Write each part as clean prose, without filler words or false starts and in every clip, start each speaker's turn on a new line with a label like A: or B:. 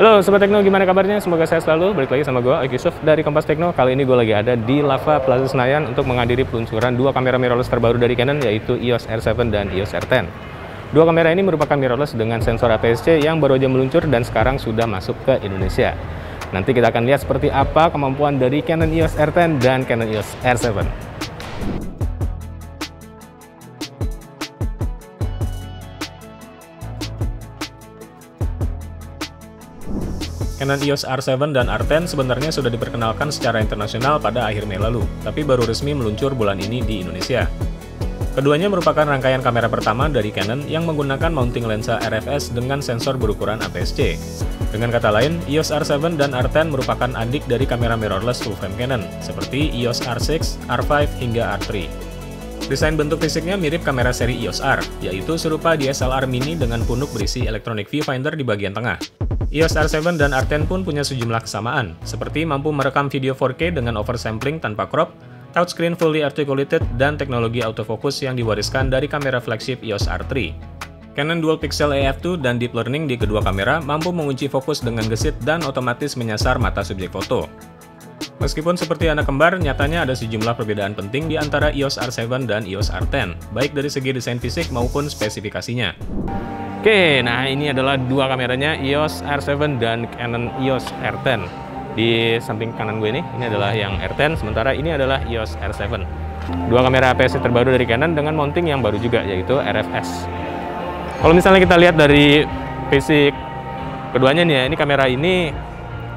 A: Halo Sobat Tekno, gimana kabarnya? Semoga sehat selalu. Balik lagi sama gue, Aik Yusuf dari Kompas Tekno. Kali ini gue lagi ada di Lava Plaza Senayan untuk menghadiri peluncuran dua kamera mirrorless terbaru dari Canon, yaitu EOS R7 dan EOS R10. Dua kamera ini merupakan mirrorless dengan sensor APS-C yang baru aja meluncur dan sekarang sudah masuk ke Indonesia. Nanti kita akan lihat seperti apa kemampuan dari Canon EOS R10 dan Canon EOS R7. Canon EOS R7 dan R10 sebenarnya sudah diperkenalkan secara internasional pada akhir Mei lalu, tapi baru resmi meluncur bulan ini di Indonesia. Keduanya merupakan rangkaian kamera pertama dari Canon yang menggunakan mounting lensa RFS dengan sensor berukuran APS-C. Dengan kata lain, EOS R7 dan R10 merupakan adik dari kamera mirrorless full frame Canon, seperti EOS R6, R5, hingga R3. Desain bentuk fisiknya mirip kamera seri EOS R, yaitu serupa DSLR mini dengan punuk berisi electronic viewfinder di bagian tengah. EOS R7 dan R10 pun punya sejumlah kesamaan, seperti mampu merekam video 4K dengan oversampling tanpa crop, touchscreen fully articulated, dan teknologi autofocus yang diwariskan dari kamera flagship EOS R3. Canon Dual Pixel AF2 dan Deep Learning di kedua kamera mampu mengunci fokus dengan gesit dan otomatis menyasar mata subjek foto. Meskipun seperti anak kembar, nyatanya ada sejumlah perbedaan penting di antara EOS R7 dan EOS R10, baik dari segi desain fisik maupun spesifikasinya. Oke, nah ini adalah dua kameranya, EOS R7 dan Canon EOS R10. Di samping kanan gue ini adalah yang R10, sementara ini adalah EOS R7. Dua kamera APS-C terbaru dari Canon dengan mounting yang baru juga, yaitu RFS. Kalau misalnya kita lihat dari fisik keduanya nih ya, ini kamera ini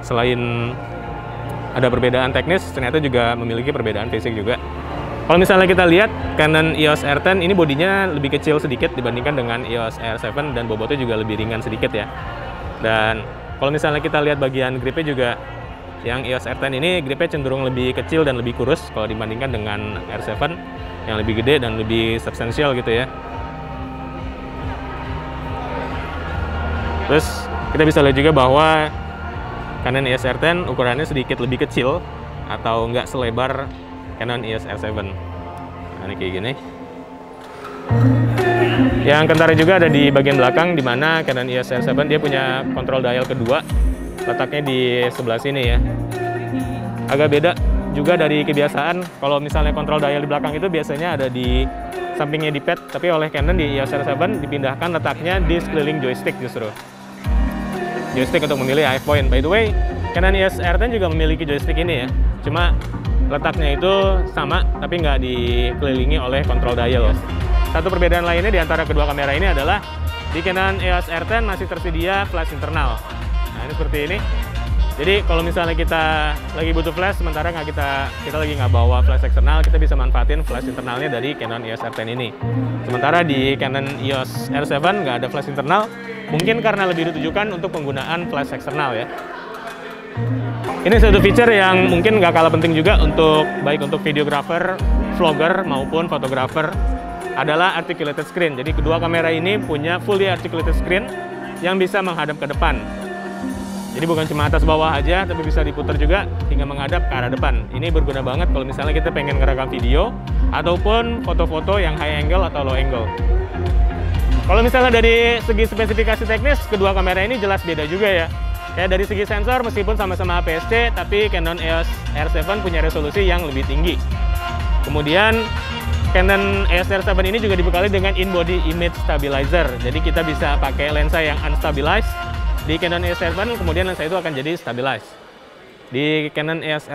A: selain ada perbedaan teknis, ternyata juga memiliki perbedaan fisik juga. Kalau misalnya kita lihat Canon EOS R10 ini bodinya lebih kecil sedikit dibandingkan dengan EOS R7 dan bobotnya juga lebih ringan sedikit ya. Dan kalau misalnya kita lihat bagian gripnya juga, yang EOS R10 ini gripnya cenderung lebih kecil dan lebih kurus kalau dibandingkan dengan R7 yang lebih gede dan lebih substansial gitu ya. Terus kita bisa lihat juga bahwa Canon EOS R10 ukurannya sedikit lebih kecil atau nggak selebar Canon EOS R7. Nah, ini kayak gini. Yang kentara juga ada di bagian belakang, di mana Canon EOS R7 dia punya kontrol dial kedua, letaknya di sebelah sini ya. Agak beda juga dari kebiasaan, kalau misalnya kontrol dial di belakang itu biasanya ada di sampingnya di pad, tapi oleh Canon di EOS R7 dipindahkan letaknya di sekeliling joystick justru. Joystick untuk memilih AF point. By the way, Canon EOS R10 juga memiliki joystick ini ya. Cuma letaknya itu sama, tapi nggak dikelilingi oleh kontrol dial. Satu perbedaan lainnya di antara kedua kamera ini adalah di Canon EOS R10 masih tersedia flash internal. Nah, ini seperti ini. Jadi kalau misalnya kita lagi butuh flash, sementara kita lagi nggak bawa flash eksternal, kita bisa manfaatin flash internalnya dari Canon EOS R10 ini. Sementara di Canon EOS R7 nggak ada flash internal, mungkin karena lebih ditujukan untuk penggunaan flash eksternal ya. Ini satu feature yang mungkin nggak kalah penting juga baik untuk videographer, vlogger maupun fotografer, adalah articulated screen. Jadi kedua kamera ini punya fully articulated screen yang bisa menghadap ke depan. Jadi bukan cuma atas bawah aja, tapi bisa diputar juga hingga menghadap ke arah depan. Ini berguna banget kalau misalnya kita pengen ngerekam video ataupun foto-foto yang high angle atau low angle. Kalau misalnya dari segi spesifikasi teknis, kedua kamera ini jelas beda juga ya. Kayak dari segi sensor, meskipun sama-sama APS-C, tapi Canon EOS R7 punya resolusi yang lebih tinggi. Kemudian Canon EOS R7 ini juga dibekali dengan in-body image stabilizer. Jadi kita bisa pakai lensa yang unstabilized di Canon EOS R7, kemudian lensa itu akan jadi stabilized. Di Canon EOS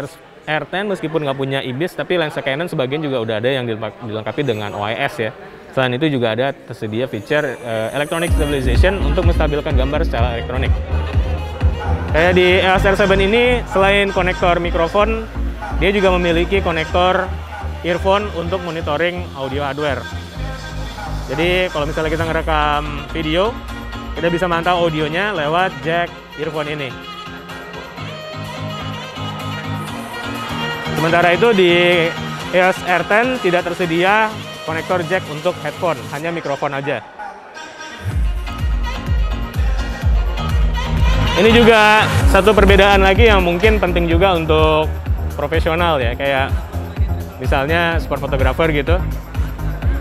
A: R10 meskipun nggak punya IBIS, tapi lensa Canon sebagian juga udah ada yang dilengkapi dengan OIS ya. Selain itu juga ada tersedia feature electronic stabilization untuk menstabilkan gambar secara elektronik. Kayak di EOS R7 ini, selain konektor mikrofon, dia juga memiliki konektor earphone untuk monitoring audio hardware. Jadi kalau misalnya kita ngerekam video, kita bisa mantau audionya lewat jack earphone ini. Sementara itu di EOS R10 tidak tersedia konektor jack untuk headphone, hanya mikrofon aja. Ini juga satu perbedaan lagi yang mungkin penting juga untuk profesional ya, kayak misalnya sport photographer gitu,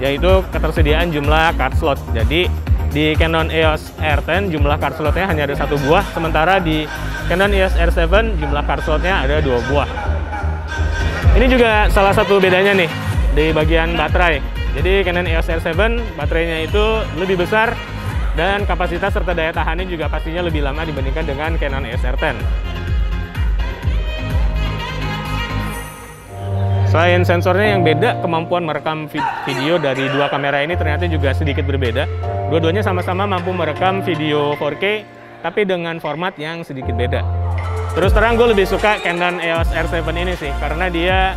A: yaitu ketersediaan jumlah card slot. Jadi Di Canon EOS R10 jumlah card slotnya hanya ada 1 buah, sementara di Canon EOS R7 jumlah card slotnya ada 2 buah. Ini juga salah satu bedanya nih di bagian baterai. Jadi Canon EOS R7 baterainya itu lebih besar dan kapasitas serta daya tahannya juga pastinya lebih lama dibandingkan dengan Canon EOS R10. Selain sensornya yang beda, kemampuan merekam video dari dua kamera ini ternyata juga sedikit berbeda. Dua-duanya sama-sama mampu merekam video 4K, tapi dengan format yang sedikit beda. Terus terang gue lebih suka Canon EOS R7 ini sih, karena dia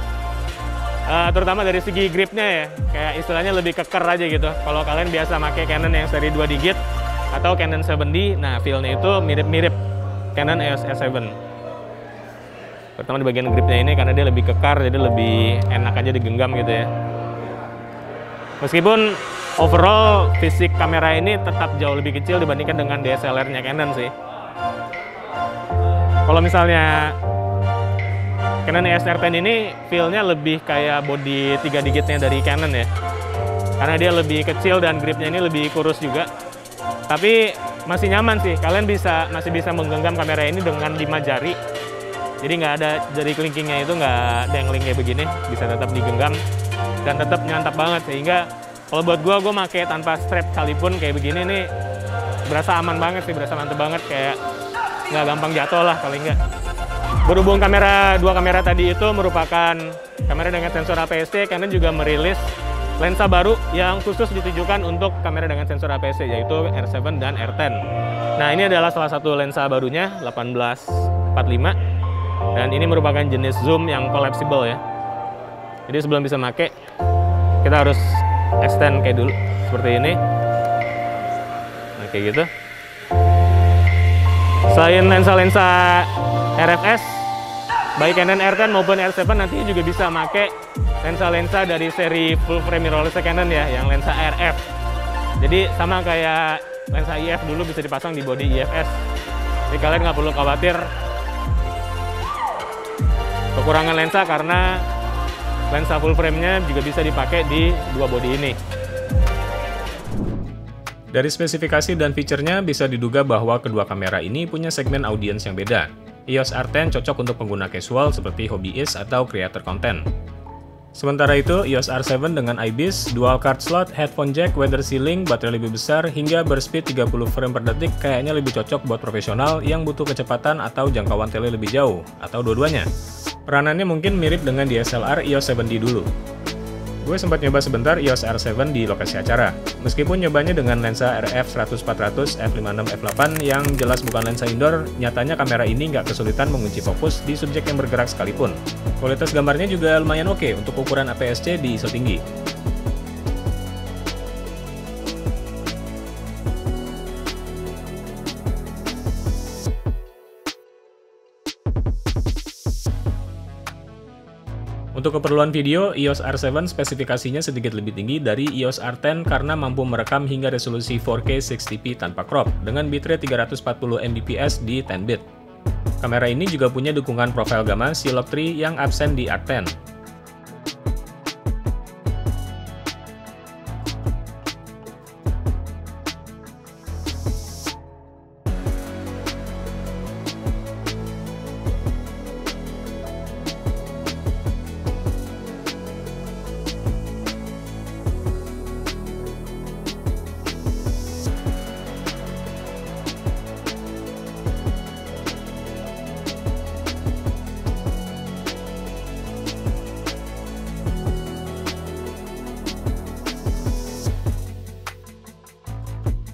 A: terutama dari segi gripnya ya, kayak istilahnya lebih keker aja gitu. Kalau kalian biasa pakai Canon yang seri 2 digit atau Canon 7D, nah feel-nya itu mirip-mirip Canon EOS R7. Pertama di bagian gripnya ini karena dia lebih kekar, jadi lebih enak aja digenggam gitu ya. Meskipun overall fisik kamera ini tetap jauh lebih kecil dibandingkan dengan DSLR-nya Canon sih. Kalau misalnya Canon EOS R10 ini feel-nya lebih kayak body 3 digitnya dari Canon ya. Karena dia lebih kecil dan gripnya ini lebih kurus juga. Tapi masih nyaman sih, kalian masih bisa menggenggam kamera ini dengan 5 jari. Jadi nggak ada jari kelingkingnya itu nggak dangling kayak begini, bisa tetap digenggam dan tetap nyantap banget. Sehingga kalau buat gue pakai tanpa strap sekalipun kayak begini nih berasa aman banget sih, berasa mantep banget, kayak nggak gampang jatuh lah paling nggak. Berhubung dua kamera tadi itu merupakan kamera dengan sensor APS-C, Canon juga merilis lensa baru yang khusus ditujukan untuk kamera dengan sensor APS-C, yaitu R7 dan R10. Nah ini adalah salah satu lensa barunya 1845. Dan ini merupakan jenis zoom yang collapsible ya. Jadi sebelum bisa pakai, kita harus extend kayak dulu seperti ini. Nah, kayak gitu. Selain lensa-lensa RFS, baik Canon R10 maupun R7 nanti juga bisa pakai lensa-lensa dari seri full frame mirrorless Canon ya, yang lensa RF. Jadi sama kayak lensa IF dulu bisa dipasang di body IFS. Jadi kalian nggak perlu khawatir kekurangan lensa karena lensa full frame-nya juga bisa dipakai di dua body ini.
B: Dari spesifikasi dan fiturnya bisa diduga bahwa kedua kamera ini punya segmen audiens yang beda. EOS R10 cocok untuk pengguna casual seperti hobbyist atau creator content. Sementara itu, EOS R7 dengan IBIS, dual card slot, headphone jack, weather sealing, baterai lebih besar, hingga berspeed 30 frame per detik kayaknya lebih cocok buat profesional yang butuh kecepatan atau jangkauan tele lebih jauh, atau dua-duanya. Peranannya mungkin mirip dengan DSLR EOS 7D dulu. Gue sempat nyoba sebentar EOS R7 di lokasi acara. Meskipun nyobanya dengan lensa RF 100-400 f56 f8 yang jelas bukan lensa indoor, nyatanya kamera ini nggak kesulitan mengunci fokus di subjek yang bergerak sekalipun. Kualitas gambarnya juga lumayan oke untuk ukuran APS-C di ISO tinggi. Untuk keperluan video, EOS R7 spesifikasinya sedikit lebih tinggi dari EOS R10 karena mampu merekam hingga resolusi 4K 60p tanpa crop dengan bitrate 340 Mbps di 10-bit. Kamera ini juga punya dukungan profile gamma C-Log 3 yang absen di R10.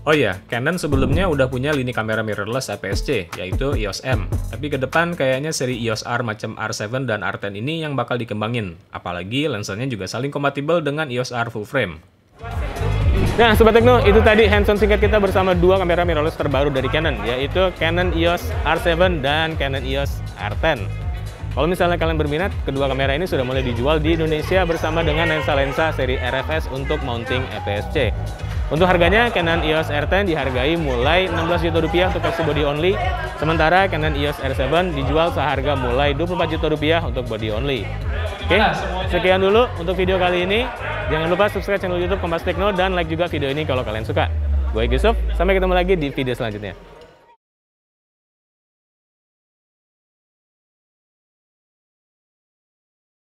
B: Oh iya, Canon sebelumnya udah punya lini kamera mirrorless APS-C, yaitu EOS M. Tapi ke depan kayaknya seri EOS R macam R7 dan R10 ini yang bakal dikembangin. Apalagi lensanya juga saling kompatibel dengan EOS R full frame.
A: Nah, Sobat Tekno, itu tadi hands-on singkat kita bersama dua kamera mirrorless terbaru dari Canon, yaitu Canon EOS R7 dan Canon EOS R10. Kalau misalnya kalian berminat, kedua kamera ini sudah mulai dijual di Indonesia bersama dengan lensa-lensa seri RFS untuk mounting APS-C. Untuk harganya, Canon EOS R10 dihargai mulai Rp16 juta untuk versi body only, sementara Canon EOS R7 dijual seharga mulai Rp24 juta untuk body only. Oke, sekian dulu untuk video kali ini. Jangan lupa subscribe channel YouTube Kompas Tekno dan like juga video ini kalau kalian suka. Gue Yusuf, sampai ketemu lagi di video selanjutnya.